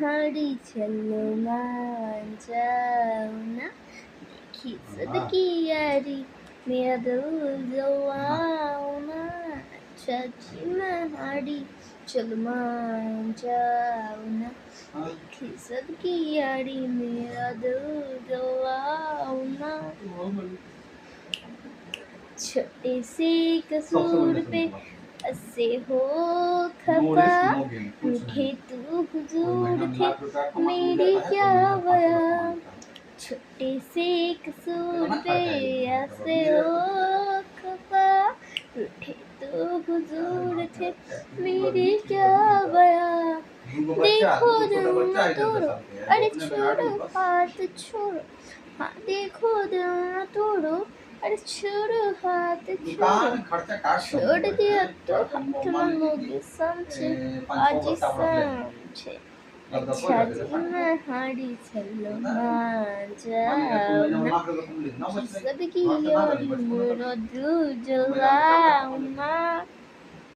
हाड़ी चलो मान जाओ ना, देखी सदकी यारी मेरा दिल जलाओ ना, चाची मैं हाड़ी चलो मान जाओ ना, देखी सदकी यारी मेरा दिल जलाओ ना। छोटे से कसूर पे हंसे हो खफा, रूठे तू हुजूर थे मेरी क्या बया। छोटे से कसूर पे हंसे हो खफा, रूठे तू हुजूर थे मेरी क्या बया। देखो दिल न तोड़ो, अरे छोड़ो हाथ छोड़ो, हाँ देखो दिल न तोड़ो, अरे छोड़ो हाथ छोड़ो, छोड़ दिया तो हाथ मांगोगे समझे, आज समझे। अच्छा जी मैं हाड़ी चलो मान जाओ ना, कि सबकी यारी मेरा दिल जलाओ ना।